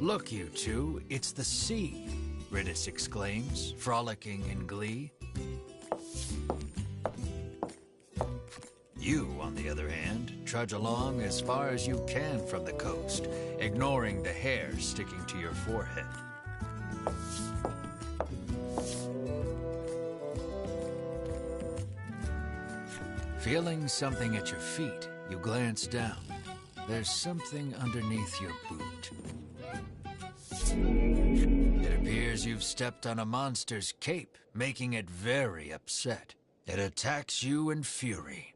Look, you two, it's the sea, Ridis exclaims, frolicking in glee. You, on the other hand, trudge along as far as you can from the coast, ignoring the hair sticking to your forehead. Feeling something at your feet, you glance down. There's something underneath your boot. It appears you've stepped on a monster's cape, making it very upset. It attacks you in fury.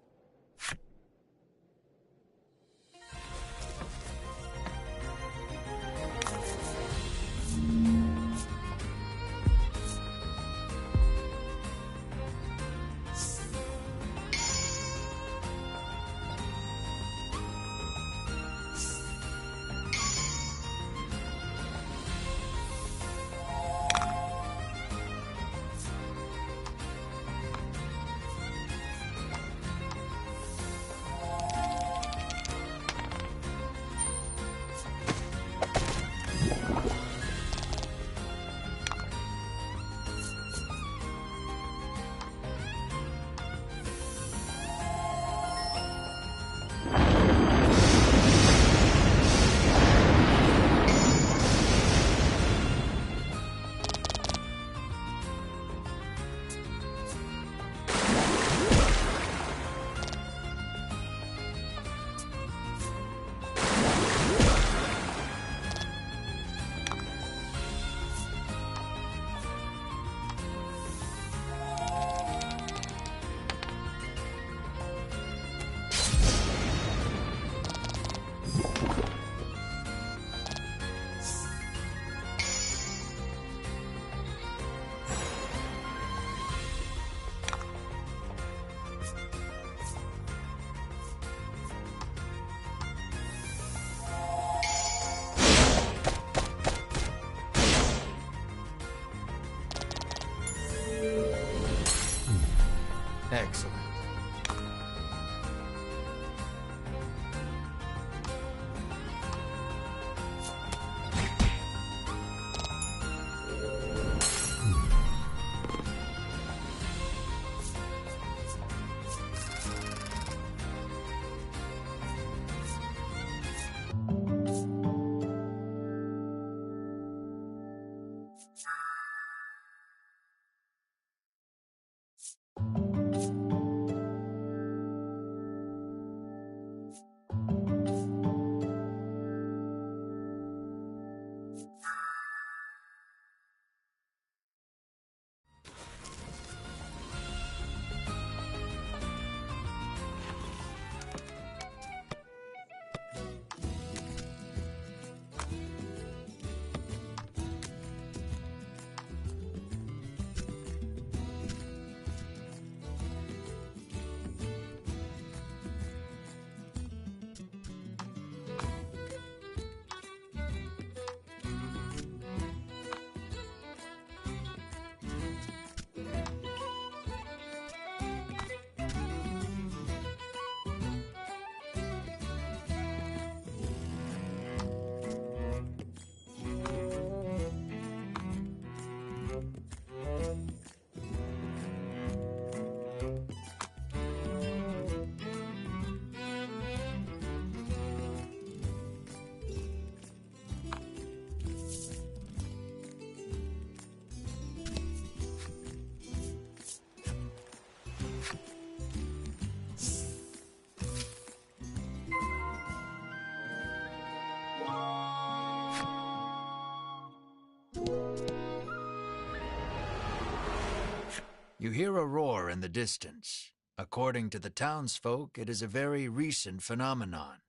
excellent. You hear a roar in the distance. According to the townsfolk, it is a very recent phenomenon.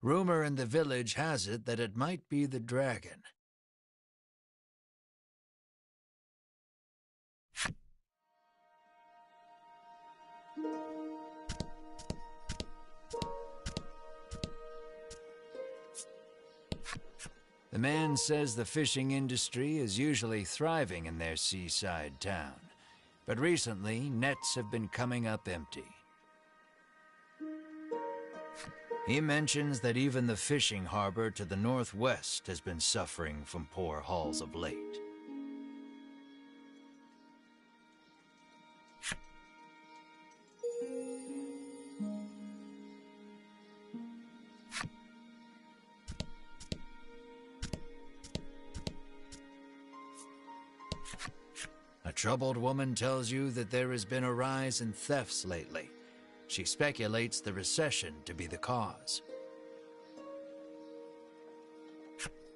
Rumor in the village has it that it might be the dragon. The man says the fishing industry is usually thriving in their seaside town, but recently nets have been coming up empty. He mentions that even the fishing harbor to the northwest has been suffering from poor hauls of late. A troubled woman tells you that there has been a rise in thefts lately. She speculates the recession to be the cause.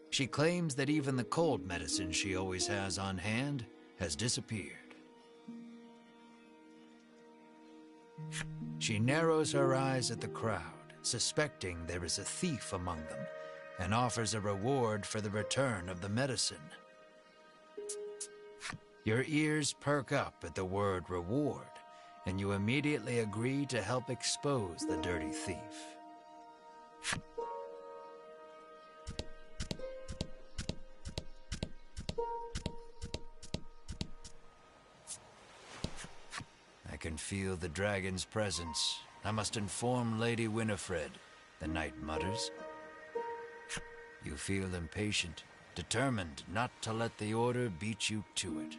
She claims that even the cold medicine she always has on hand has disappeared. She narrows her eyes at the crowd, suspecting there is a thief among them, and offers a reward for the return of the medicine. Your ears perk up at the word reward, and you immediately agree to help expose the dirty thief. I can feel the dragon's presence. I must inform Lady Winifred, the knight mutters. You feel impatient, determined not to let the order beat you to it.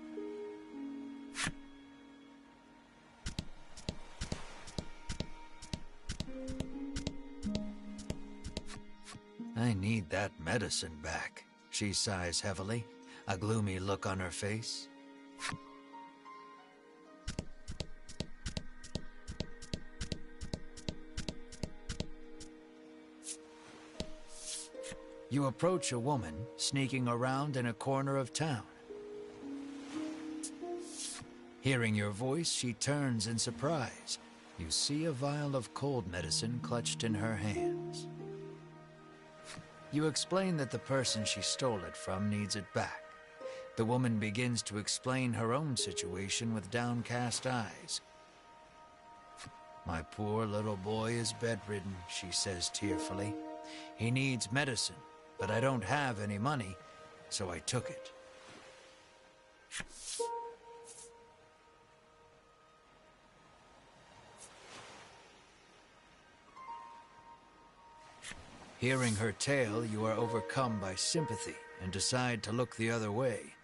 I need that medicine back, she sighs heavily, a gloomy look on her face. You approach a woman sneaking around in a corner of town. Hearing your voice, she turns in surprise. You see a vial of cold medicine clutched in her hands. You explain that the person she stole it from needs it back. The woman begins to explain her own situation with downcast eyes. My poor little boy is bedridden, she says tearfully. He needs medicine, but I don't have any money, so I took it. Hearing her tale, you are overcome by sympathy and decide to look the other way.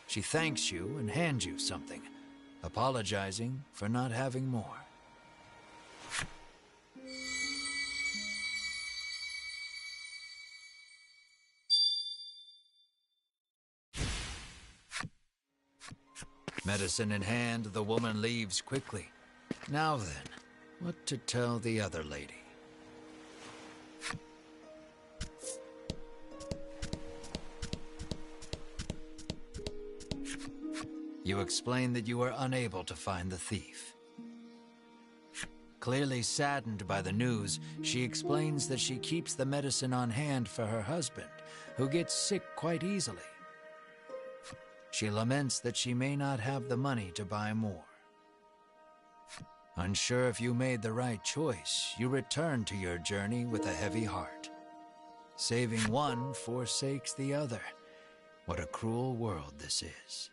She thanks you and hands you something, apologizing for not having more. Medicine in hand, the woman leaves quickly. Now then, what to tell the other lady? You explain that you are unable to find the thief. Clearly saddened by the news, she explains that she keeps the medicine on hand for her husband, who gets sick quite easily. She laments that she may not have the money to buy more. Unsure if you made the right choice, you return to your journey with a heavy heart. Saving one forsakes the other. What a cruel world this is.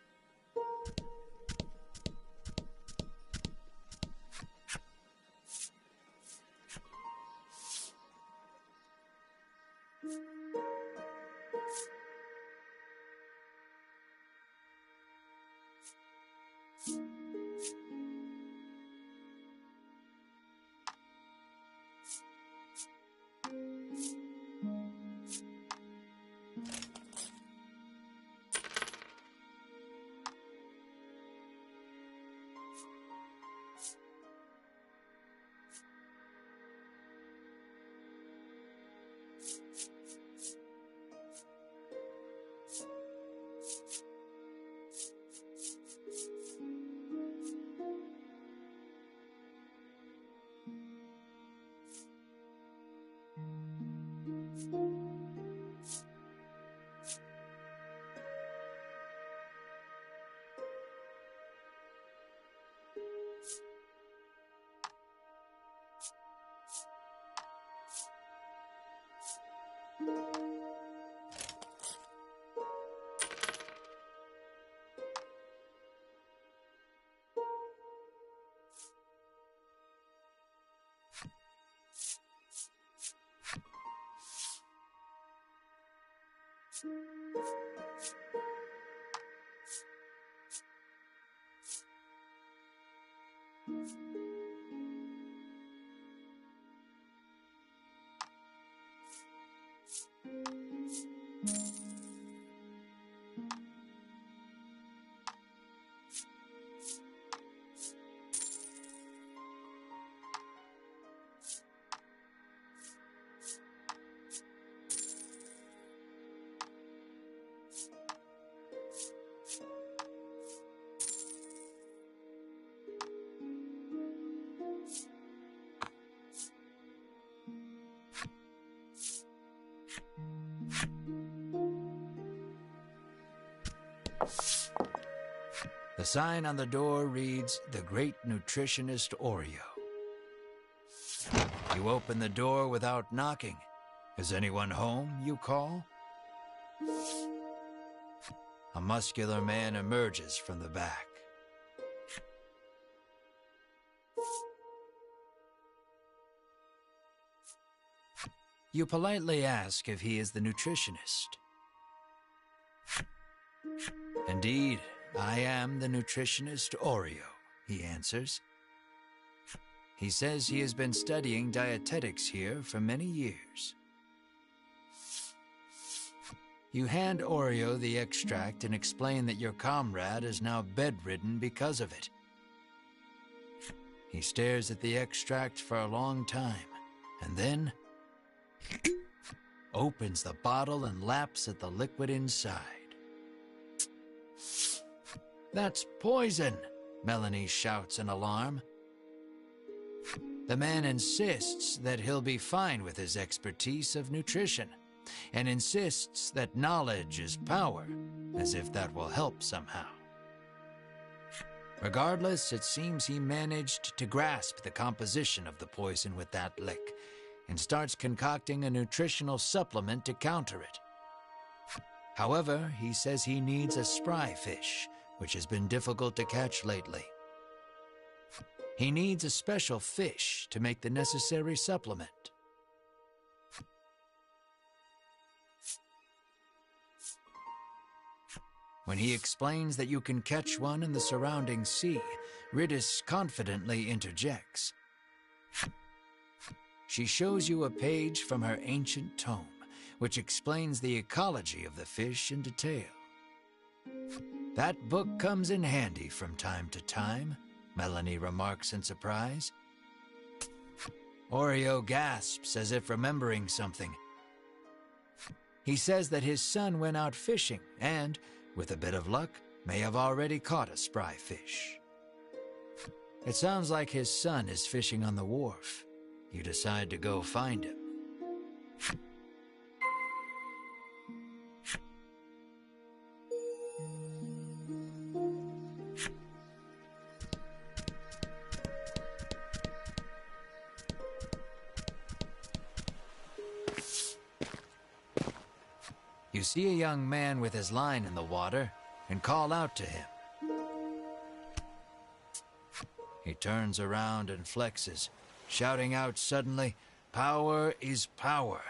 The sign on the door reads, "The Great Nutritionist Oreo." You open the door without knocking. "Is anyone home?" you call. A muscular man emerges from the back. You politely ask if he is the nutritionist. "Indeed, I am the nutritionist Oreo," he answers. He says he has been studying dietetics here for many years. You hand Oreo the extract and explain that your comrade is now bedridden because of it. He stares at the extract for a long time, and then opens the bottle and laps at the liquid inside. "That's poison!" Melanie shouts in alarm. The man insists that he'll be fine with his expertise of nutrition, and insists that knowledge is power, as if that will help somehow. Regardless, it seems he managed to grasp the composition of the poison with that lick, and starts concocting a nutritional supplement to counter it. However, he says he needs a spry fish, which has been difficult to catch lately. He needs a special fish to make the necessary supplement. When he explains that you can catch one in the surrounding sea, Ridis confidently interjects. She shows you a page from her ancient tome, which explains the ecology of the fish in detail. That book comes in handy from time to time, Melanie remarks in surprise. Oreo gasps as if remembering something. He says that his son went out fishing and, with a bit of luck, may have already caught a spry fish. It sounds like his son is fishing on the wharf. You decide to go find him. You see a young man with his line in the water and call out to him. He turns around and flexes, shouting out suddenly, "Power is power."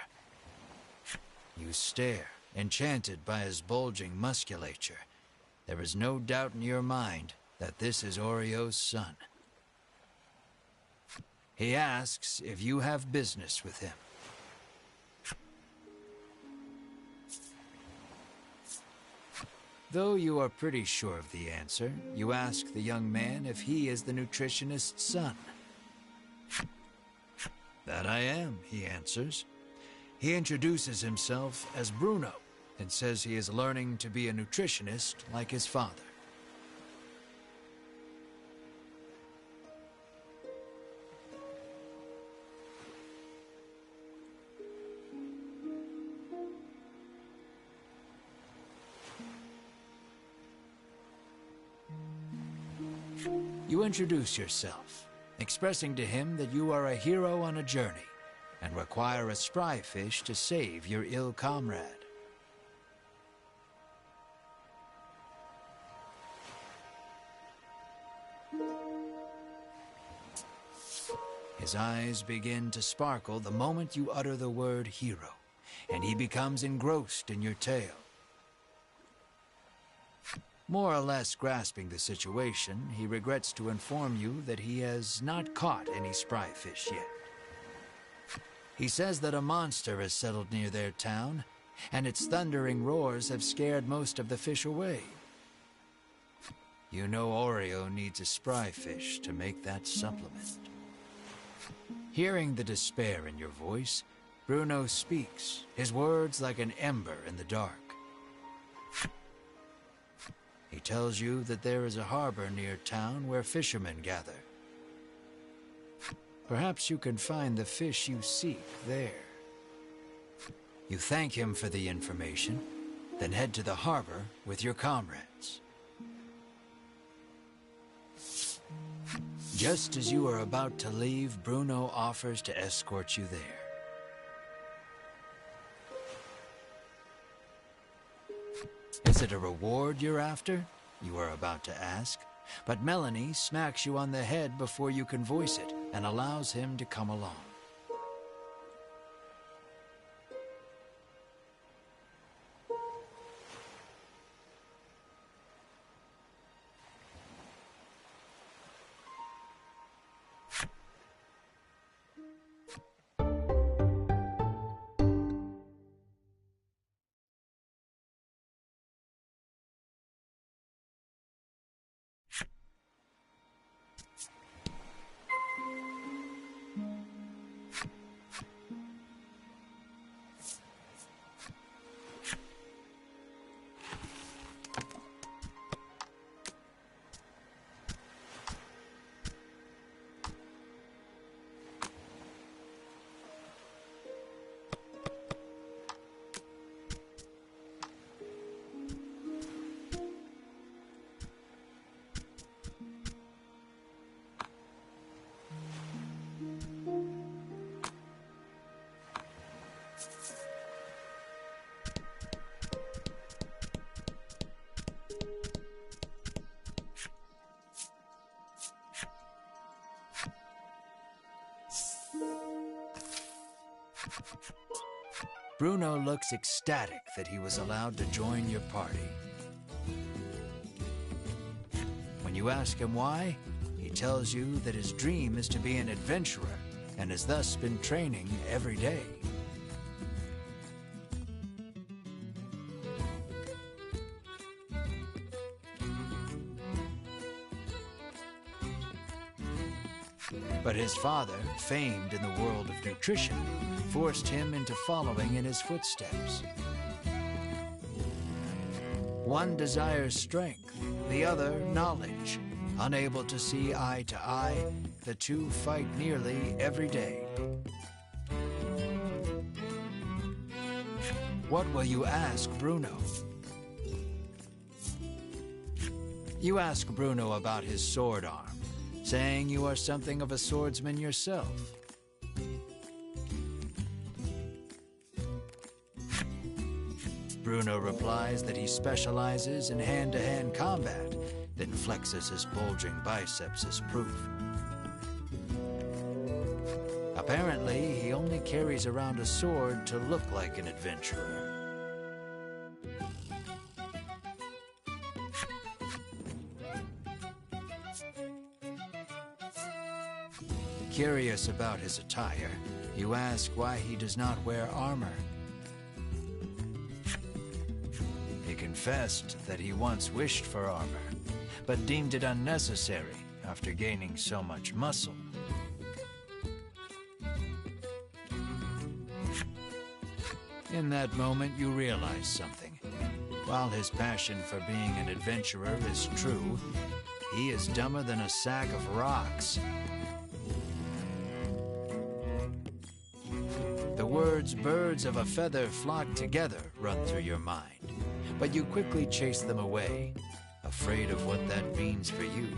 You stare, enchanted by his bulging musculature. There is no doubt in your mind that this is Oreo's son. He asks if you have business with him. Though you are pretty sure of the answer, you ask the young man if he is the nutritionist's son. "That I am," he answers. He introduces himself as Bruno and says he is learning to be a nutritionist like his father. You introduce yourself, expressing to him that you are a hero on a journey and require a spry fish to save your ill comrade. His eyes begin to sparkle the moment you utter the word hero, and he becomes engrossed in your tale. More or less grasping the situation, he regrets to inform you that he has not caught any spry fish yet. He says that a monster has settled near their town, and its thundering roars have scared most of the fish away. You know Oreo needs a spry fish to make that supplement. Hearing the despair in your voice, Bruno speaks, his words like an ember in the dark. He tells you that there is a harbor near town where fishermen gather. Perhaps you can find the fish you seek there. You thank him for the information, then head to the harbor with your comrades. Just as you are about to leave, Bruno offers to escort you there. Is it a reward you're after? You are about to ask, but Melanie smacks you on the head before you can voice it and allows him to come along. Bruno looks ecstatic that he was allowed to join your party. you ask him why, he tells you that his dream is to be an adventurer and has thus been training every day. But his father, famed in the world of nutrition, forced him into following in his footsteps. One desires strength, the other knowledge. Unable to see eye to eye, the two fight nearly every day. What will you ask Bruno? You ask Bruno about his sword arm, saying you are something of a swordsman yourself. Bruno replies that he specializes in hand-to-hand combat, then flexes his bulging biceps as proof. Apparently, he only carries around a sword to look like an adventurer. Curious about his attire, you ask why he does not wear armor. He confessed that he once wished for armor, but deemed it unnecessary after gaining so much muscle. In that moment, you realize something. While his passion for being an adventurer is true, he is dumber than a sack of rocks. The words "birds of a feather flock together" run through your mind, but you quickly chase them away, afraid of what that means for you.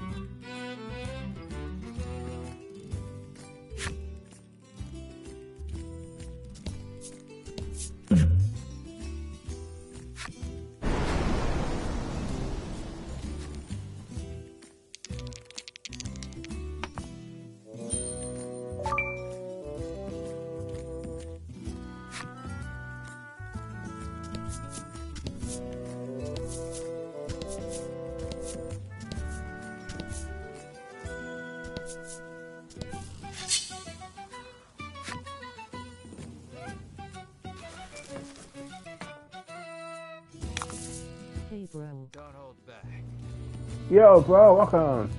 Hey bro. Don't hold back. Yo, bro, welcome.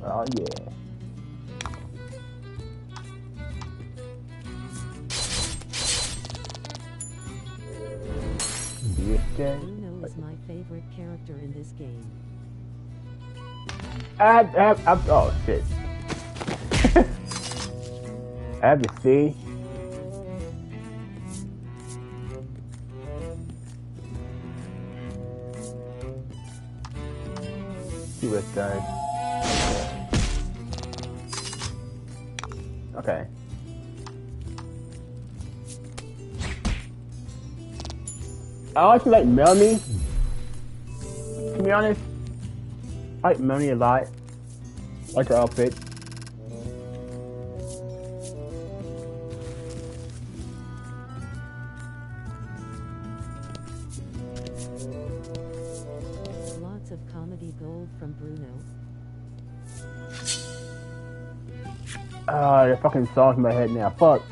Oh yeah. Bruno is my favorite character in this game. Oh shit. I have to see. See what's done. Okay. I actually like Melanie. To be honest, I like Melanie a lot. I like her outfit. Lots of comedy gold from Bruno. That fucking song's in my head now. Fuck.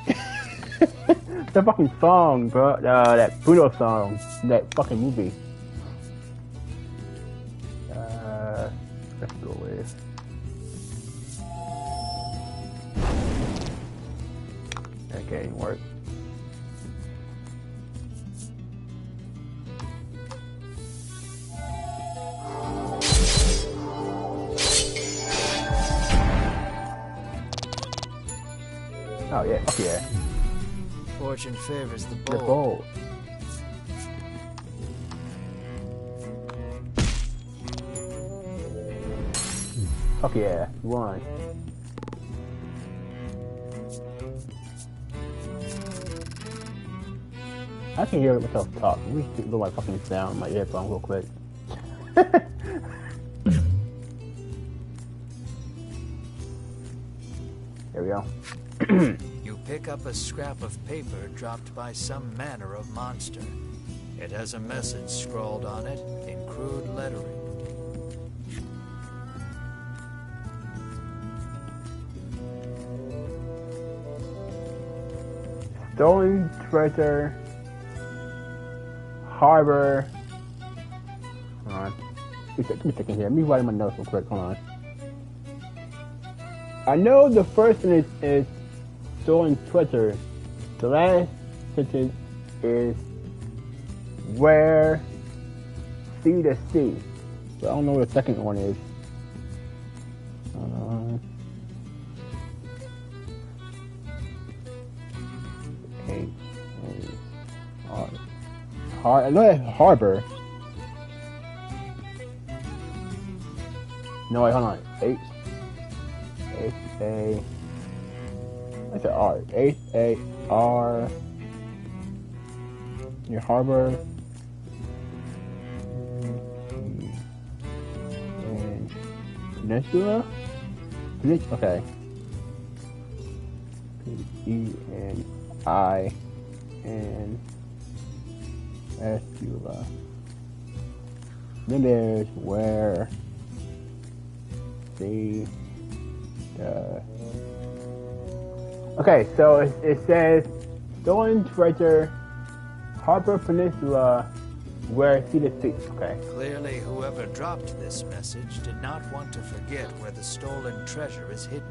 That fucking song, bro. That Bruno song. That fucking movie. Let's go with. Okay, work. Oh yeah, fuck yeah. Fortune favors the The bold. bold. Fuck yeah, you won. I can hear myself talk. Let me do my fucking sound, my earphone real quick. There we go. You pick pick up a scrap of paper dropped by some manner of monster. It has a message scrawled on it in crude lettering. Stolen treasure. Harbor. Hold on. Give me a second here. Let me write my notes real quick. Hold on. I know the first one is stolen treasure. The last sentence is where sea to sea. So I don't know what the second one is. I know that's harbor. No, wait, hold on. H-A... That's an R. H-A-R... Your harbor... And... Peninsula? Okay. P-E-N-I-N-S-U-L-A. Then there's where... Okay, so it says stolen treasure, Harbor Peninsula, where sea to sea. Okay. Clearly, whoever dropped this message did not want to forget where the stolen treasure is hidden.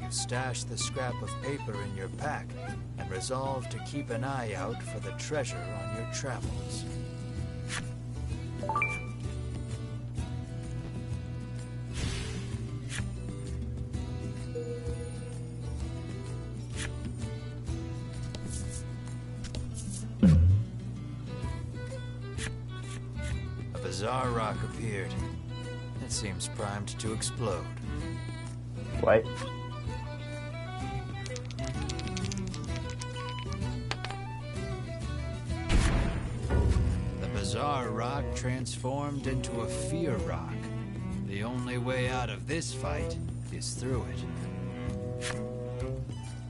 You stash the scrap of paper in your pack and resolve to keep an eye out for the treasure on your travels. Bizarre rock appeared. It seems primed to explode. What? The bizarre rock transformed into a fear rock. The only way out of this fight is through it.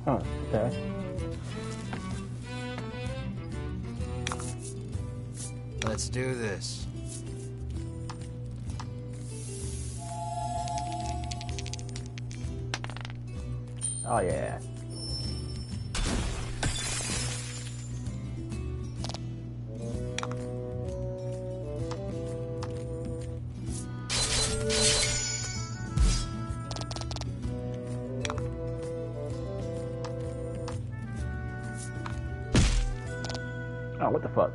Huh, okay. Let's do this. Oh yeah. Oh, what the fuck?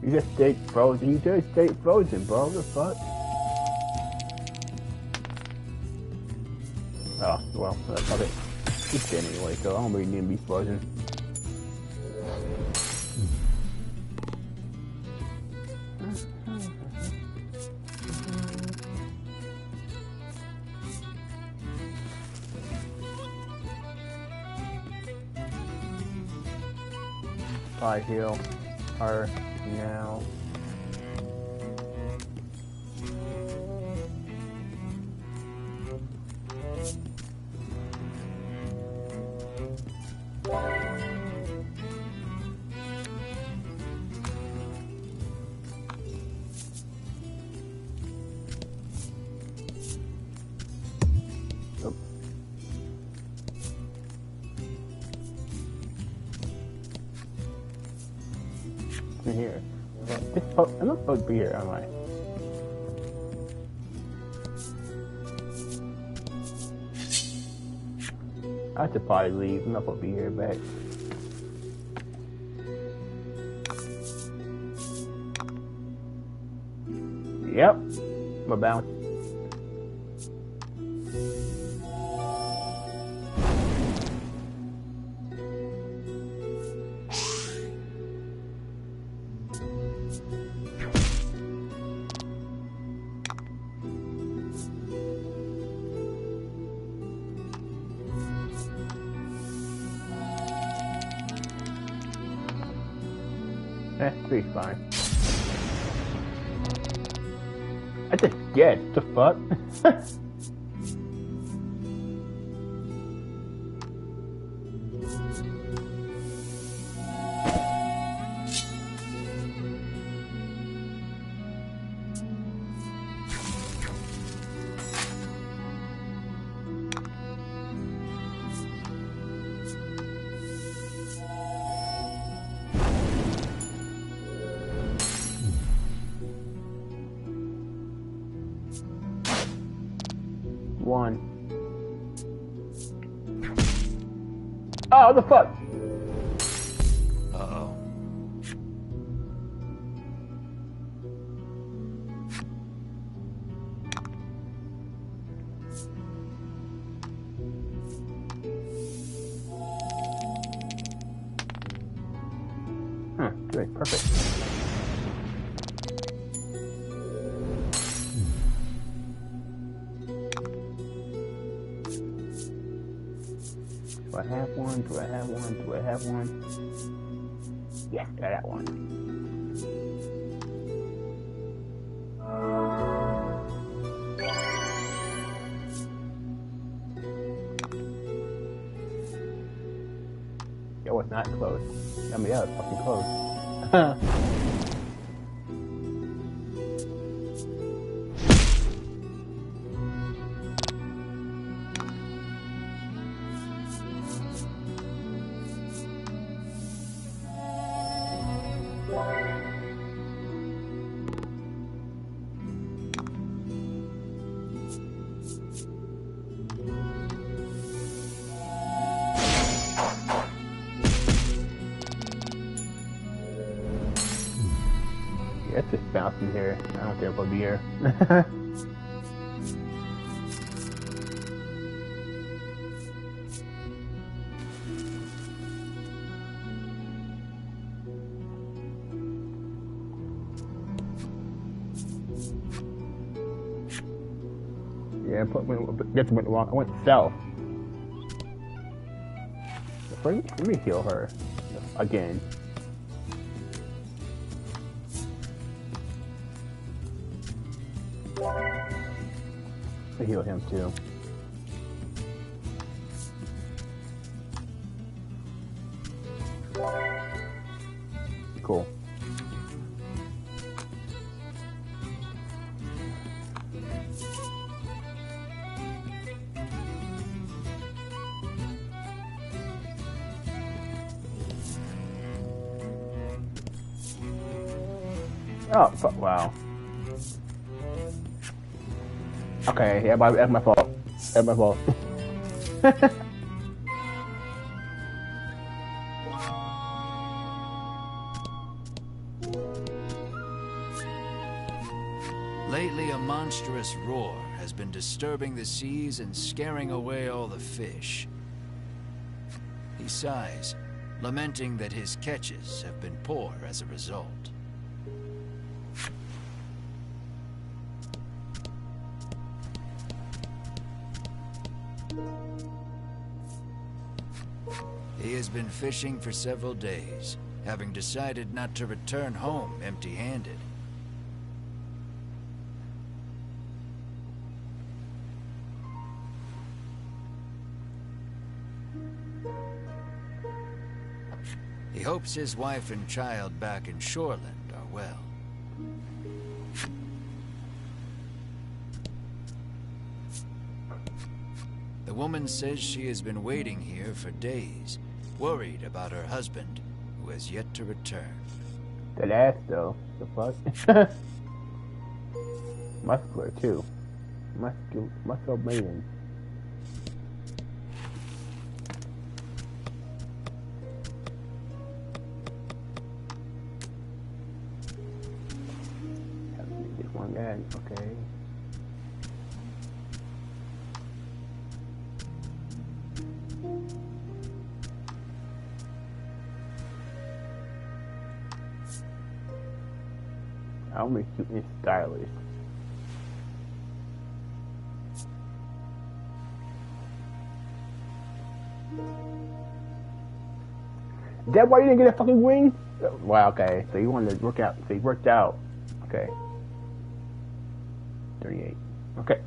You just stayed frozen. You just stayed frozen, bro. What the fuck? Oh, well, that's not it. It's dead anyway, so I don't really need to be frozen. Bye, heal her now. Here. I'm not supposed to be here, am I? I should probably leave. I'm not supposed to be here, back. Yep. I'm about. Pretty fine. I just scared. The fuck? One. Oh, the fuck? Uh-oh. Great, perfect. Do I have one? Do I have one? Do I have one? Yes, I got one. It was not close. I mean, that was fucking close. Yeah, it's just bouncing here. I don't think I'll be here. Yeah, went wrong. I went south. Let me heal her again. To heal him too. Cool. Oh, wow. Okay, yeah, that's my fault. That's my fault. Lately, a monstrous roar has been disturbing the seas and scaring away all the fish. He sighs, lamenting that his catches have been poor as a result. He has been fishing for several days, having decided not to return home empty-handed. He hopes his wife and child back in Shoreland are well. The woman says she has been waiting here for days, worried about her husband, who has yet to return. That ass, though. The fuck? Muscular, too. Muscle maiden. Just one guy, okay. I'll make it stylish. Is that why you didn't get a fucking wing? Wow, okay. So you wanted to work out. So you worked out. Okay. 38. Okay.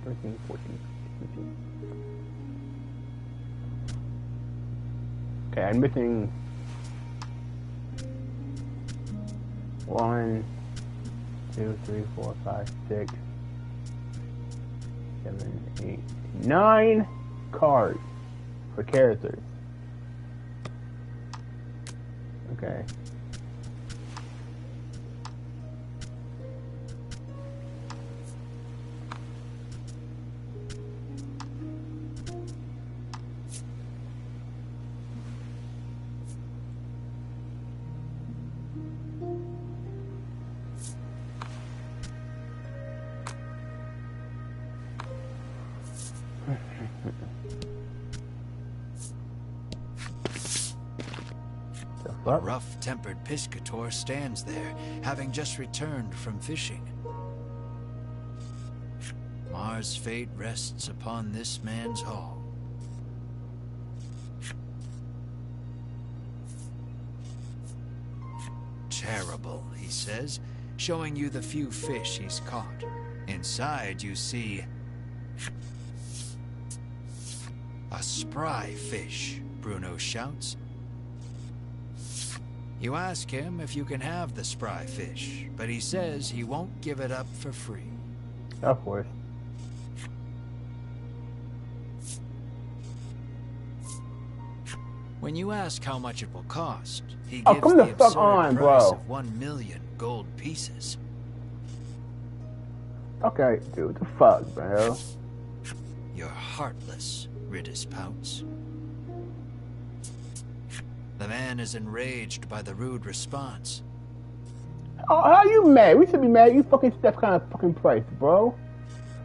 Thirteen, 14, 15. Okay, I'm missing 1, 2, 3, 4, 5, 6, 7, 8, 9 cards for characters. Okay. A rough-tempered Piscator stands there, having just returned from fishing. Mars' fate rests upon this man's haul. Terrible, he says, showing you the few fish he's caught. Inside you see a spry fish, Bruno shouts. You ask him if you can have the spry fish, but he says he won't give it up for free. Of course. When you ask how much it will cost, he Oh, gives come the the fuck absurd on, price bro. of 1 million gold pieces. Okay, dude, what the fuck, bro? You're heartless, Ridis pouts. The man is enraged by the rude response. Oh, how you mad? We should be mad. You fucking that kind of fucking price, bro.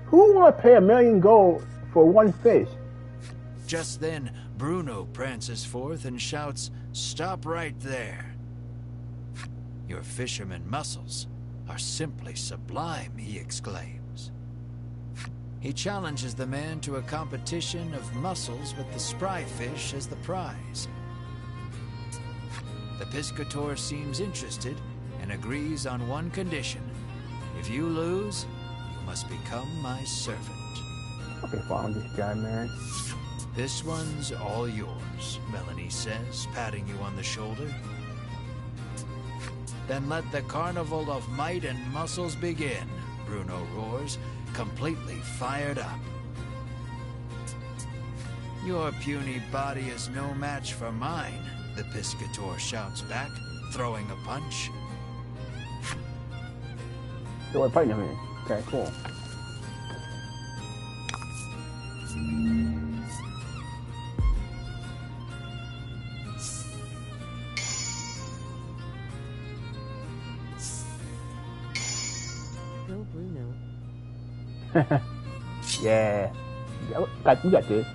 Who want to pay $1 million gold for one fish? Just then, Bruno prances forth and shouts, "Stop right there." Your fisherman muscles are simply sublime, he exclaims. He challenges the man to a competition of muscles with the spry fish as the prize. The Piscator seems interested and agrees on one condition. If you lose, you must become my servant. Okay, fine with this guy, man. This one's all yours, Melanie says, patting you on the shoulder. Then let the carnival of might and muscles begin, Bruno roars, completely fired up. Your puny body is no match for mine, the Piscator shouts back, throwing a punch. So we're fighting him in. Okay, cool. Go Bruno. Yeah. You got this.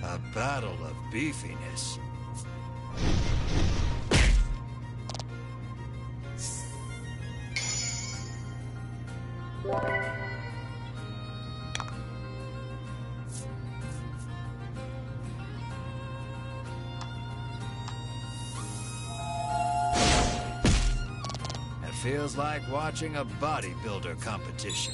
A battle of beefiness. It feels like watching a bodybuilder competition.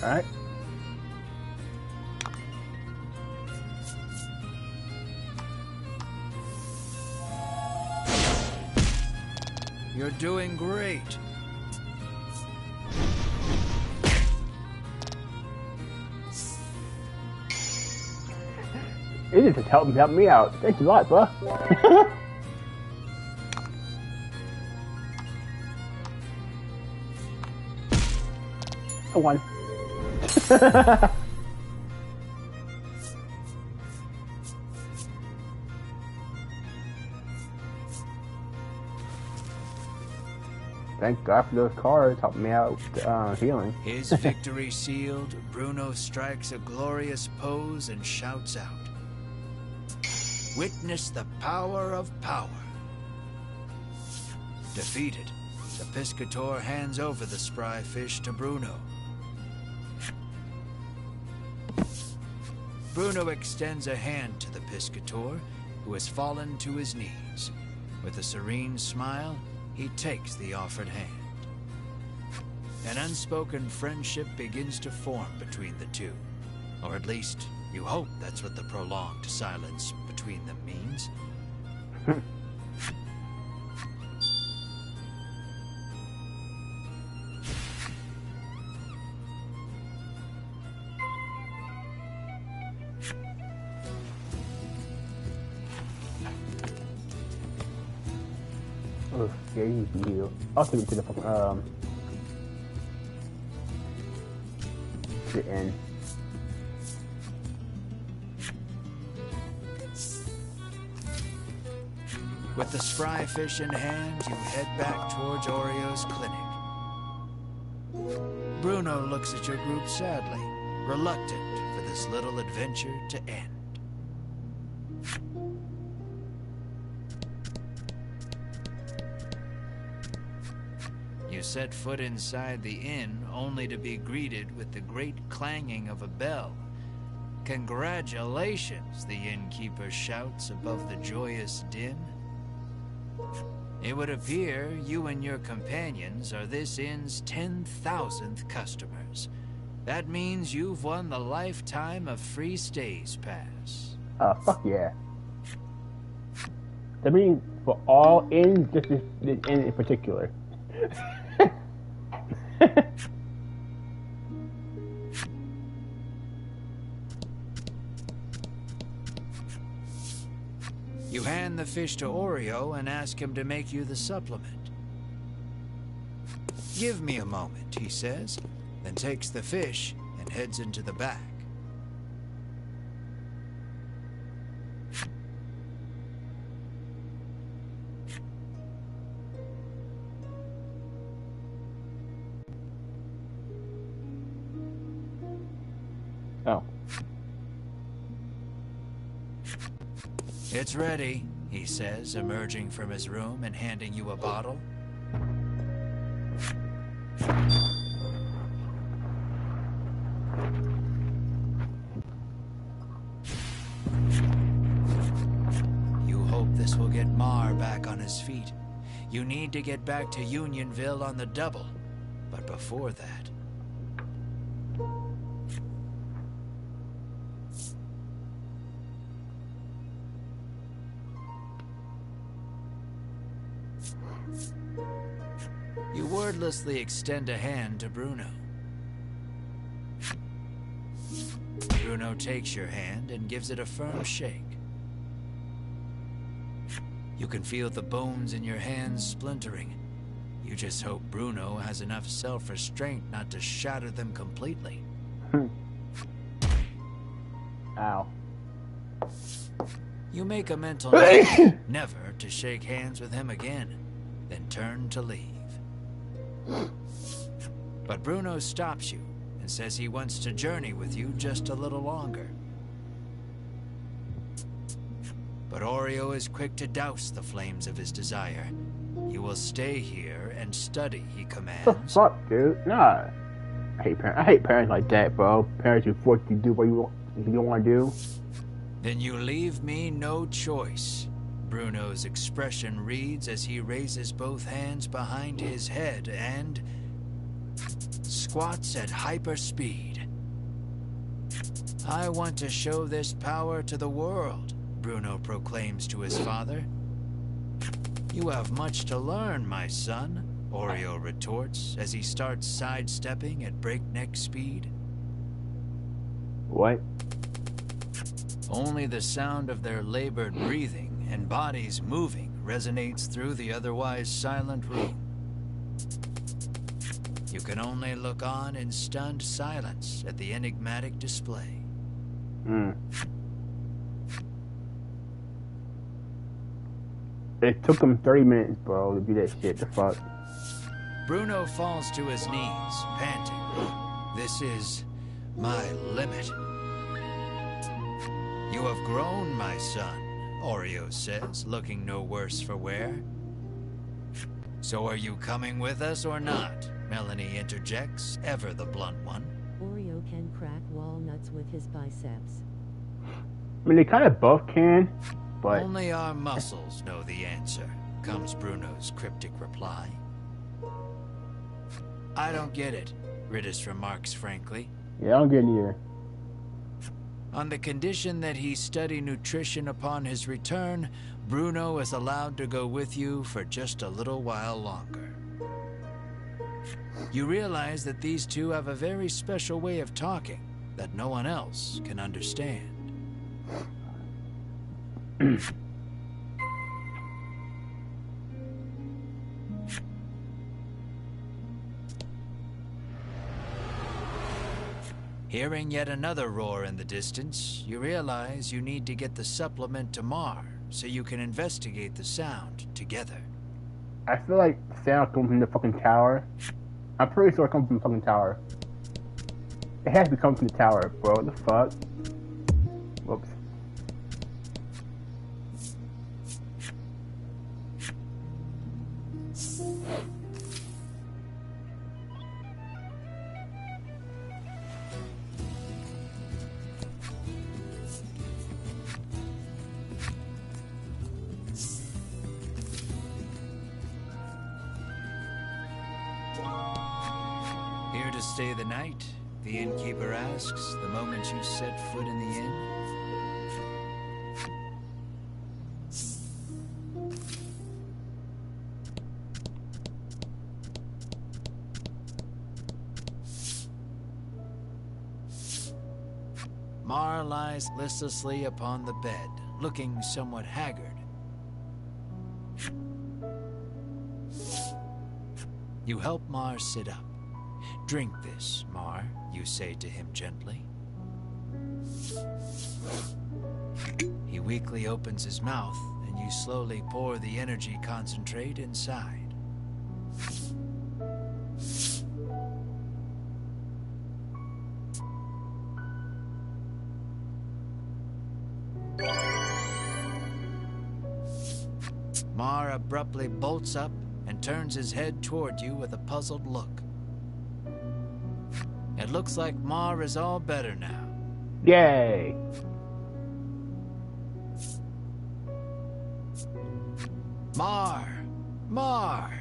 Alright. You're doing great. It just help me out. Thanks a lot, bro. A 1. Thank God for those cards helping me out with healing. His victory sealed, Bruno strikes a glorious pose and shouts out, "Witness the power of power." Defeated, the Piscator hands over the spry fish to Bruno. Bruno extends a hand to the Piscator, who has fallen to his knees. With a serene smile, he takes the offered hand. An unspoken friendship begins to form between the two. Or at least, you hope that's what the prolonged silence between them means. Oh, yeah, you. I'll take it to the end. With the spry fish in hand, you head back towards Oreo's clinic. Bruno looks at your group sadly, reluctant for this little adventure to end. You set foot inside the inn only to be greeted with the great clanging of a bell. "Congratulations," the innkeeper shouts above the joyous din. It would appear you and your companions are this inn's 10,000th customers. That means you've won the lifetime of free stays pass. Fuck yeah. That means for all inns, just this inn in particular. You hand the fish to Oreo and ask him to make you the supplement. "Give me a moment," he says, then takes the fish and heads into the back. Oh. "It's ready," he says, emerging from his room and handing you a bottle. You hope this will get Mar back on his feet. You need to get back to Unionville on the double. But before that... You wordlessly extend a hand to Bruno. Bruno takes your hand and gives it a firm shake. You can feel the bones in your hands splintering. You just hope Bruno has enough self-restraint not to shatter them completely. Ow. You make a mental note never to shake hands with him again, then turn to leave. But Bruno stops you and says he wants to journey with you just a little longer. But Oreo is quick to douse the flames of his desire. You will stay here and study, he commands. The fuck, dude? Nah. I hate parents like that, bro. Parents who force you to do what you want to do. Then you leave me no choice. Bruno's expression reads as he raises both hands behind his head and squats at hyper speed. "I want to show this power to the world," Bruno proclaims to his father. You have much to learn, my son, Oreo retorts as he starts sidestepping at breakneck speed. What? Only the sound of their labored breathing and bodies moving resonates through the otherwise silent room. You can only look on in stunned silence at the enigmatic display. It took him 30 minutes, bro, to do that shit. The fuck? Bruno falls to his knees, panting. This is my limit. You have grown, my son, Oreo says, looking no worse for wear. So are you coming with us or not? Melanie interjects, ever the blunt one. Oreo can crack walnuts with his biceps. I mean, they kind of both can, but... Only our muscles know the answer, comes Bruno's cryptic reply. I don't get it, Ridis remarks frankly. Yeah, I don't get it either. On the condition that he study nutrition upon his return, Bruno is allowed to go with you for just a little while longer. You realize that these two have a very special way of talking that no one else can understand. Hearing yet another roar in the distance, you realize you need to get the supplement to Mar so you can investigate the sound together. I feel like sound comes from the fucking tower. I'm pretty sure it comes from the fucking tower. It has to come from the tower, bro. What the fuck? Whoops. Here to stay the night? The innkeeper asks the moment you set foot in the inn. Mar lies listlessly upon the bed, looking somewhat haggard. You help Mar sit up. Drink this, Mar, you say to him gently. He weakly opens his mouth, and you slowly pour the energy concentrate inside. Mar abruptly bolts up and turns his head toward you with a puzzled look. It looks like Mar is all better now. Yay! Mar! Mar!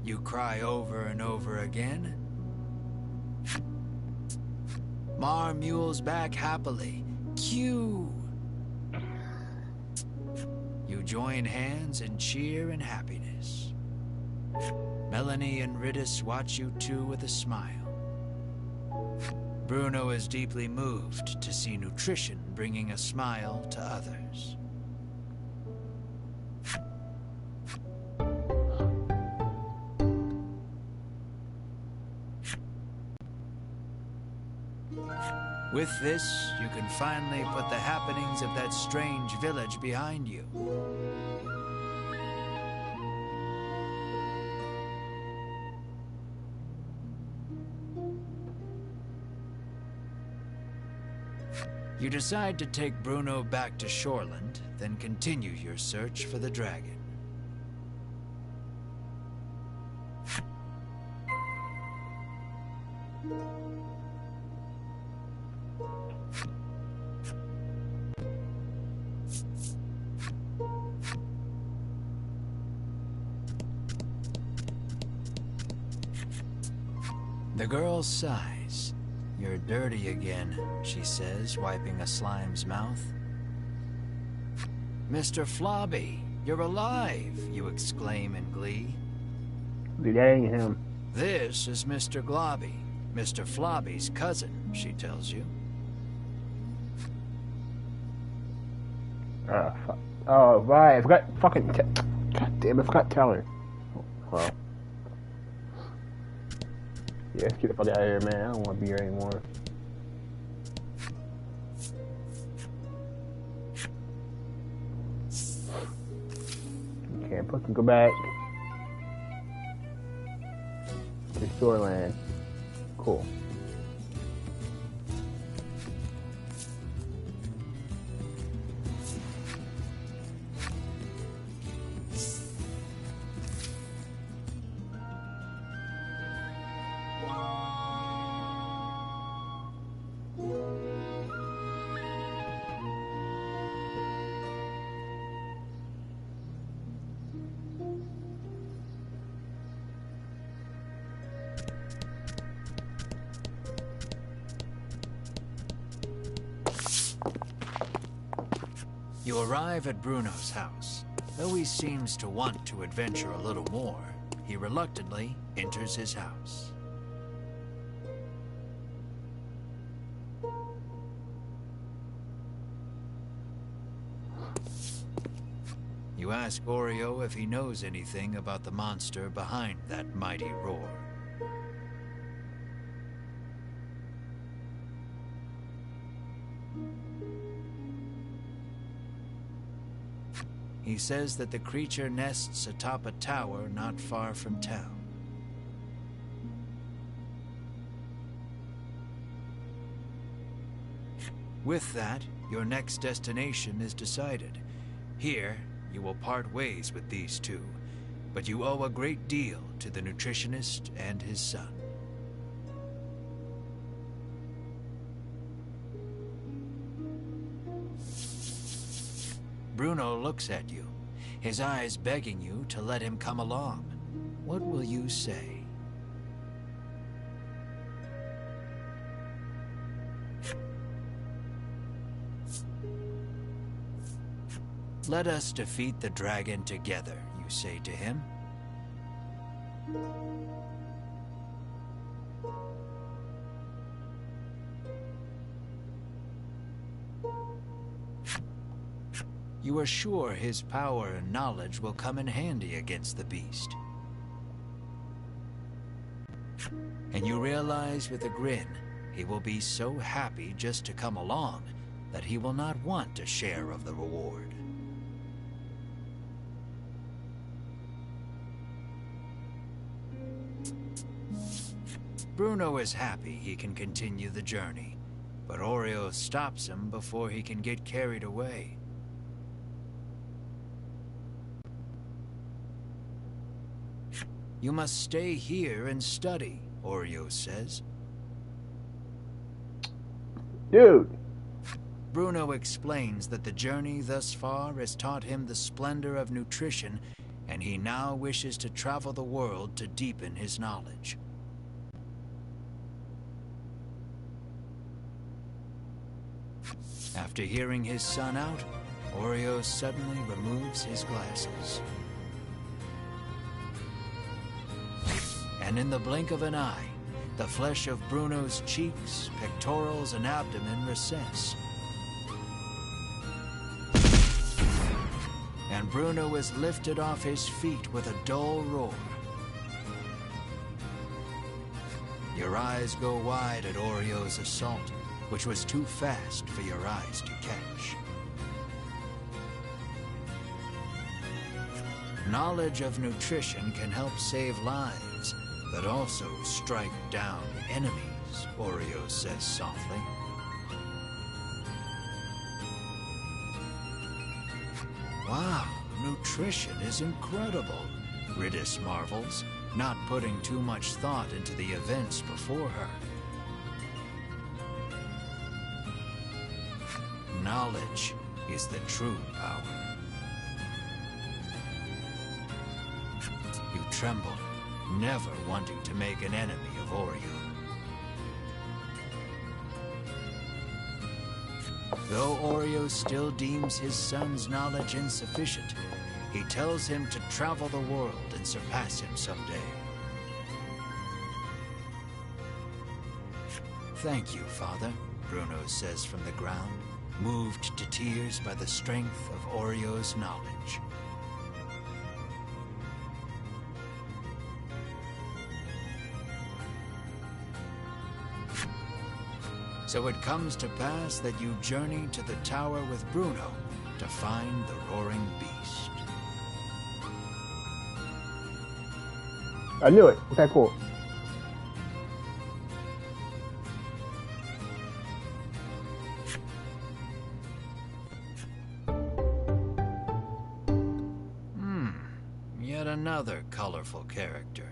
You cry over and over again. Mar mules back happily. Cue! You join hands and cheer in happiness. Melanie and Ridis watch you two with a smile. Bruno is deeply moved to see nutrition bringing a smile to others. With this, you can finally put the happenings of that strange village behind you. You decide to take Bruno back to Shoreland, then continue your search for the dragon. The girl sighs. You're dirty again, she says, wiping a slime's mouth. Mr. Flobby, You're alive, you exclaim in glee. That ain't him. This is Mr. Globby, Mr. Flobby's cousin, she tells you. Fuck. Oh, right. I forgot fucking. God damn, I forgot to tell her. Well. Yeah, let's get the fuck out of here, man. I don't want to be here anymore. Okay, I'm supposed to go back to Shoreland. Cool. You arrive at Bruno's house. Though he seems to want to adventure a little more, he reluctantly enters his house. You ask Oreo if he knows anything about the monster behind that mighty roar. He says that the creature nests atop a tower not far from town. With that, your next destination is decided. Here, you will part ways with these two, but you owe a great deal to the nutritionist and his son. Bruno looks at you, his eyes begging you to let him come along. What will you say? Let us defeat the dragon together, you say to him. You are sure his power and knowledge will come in handy against the beast. And you realize with a grin, he will be so happy just to come along that he will not want a share of the reward. Bruno is happy he can continue the journey, but Oreo stops him before he can get carried away. You must stay here and study, Oreo says. Dude! Bruno explains that the journey thus far has taught him the splendor of nutrition, and he now wishes to travel the world to deepen his knowledge. After hearing his son out, Oreo suddenly removes his glasses. And in the blink of an eye, the flesh of Bruno's cheeks, pectorals, and abdomen recess. And Bruno is lifted off his feet with a dull roar. Your eyes go wide at Oreo's assault, which was too fast for your eyes to catch. Knowledge of nutrition can help save lives, but also strike down enemies, Oreo says softly. Wow, nutrition is incredible, Ridis marvels, not putting too much thought into the events before her. Knowledge is the true power. You tremble, never wanting to make an enemy of Oreo. Though Oreo still deems his son's knowledge insufficient, he tells him to travel the world and surpass him someday. "Thank you, Father," Bruno says from the ground, moved to tears by the strength of Orio's knowledge. So it comes to pass that you journey to the tower with Bruno to find the roaring beast. I knew it. Okay, cool. Yet another colorful character.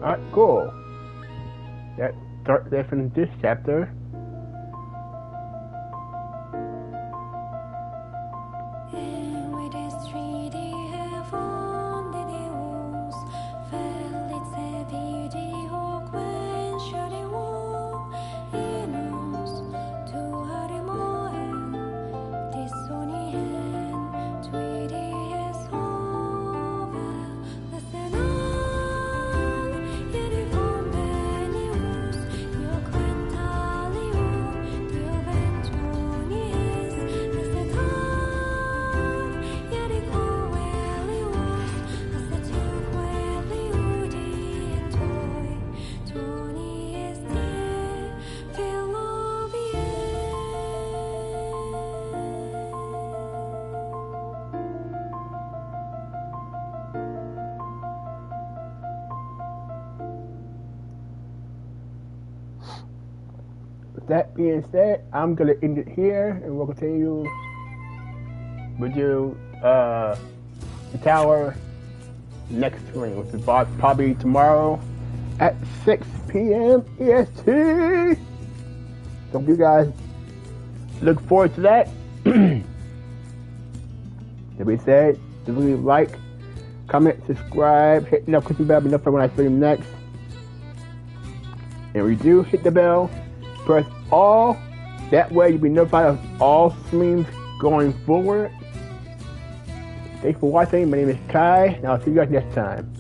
Alright, cool. That starts there from this chapter. With that being said, I'm gonna end it here, and we'll continue with you the tower next stream, which is probably tomorrow at 6 p.m. EST. So you guys look forward to that. That being said, just leave a like, comment, subscribe, hit the notification bell, be notified when I stream next. And we do hit the bell. Press all. That way you'll be notified of all streams going forward. Thanks for watching. My name is Kai, and I'll see you guys next time.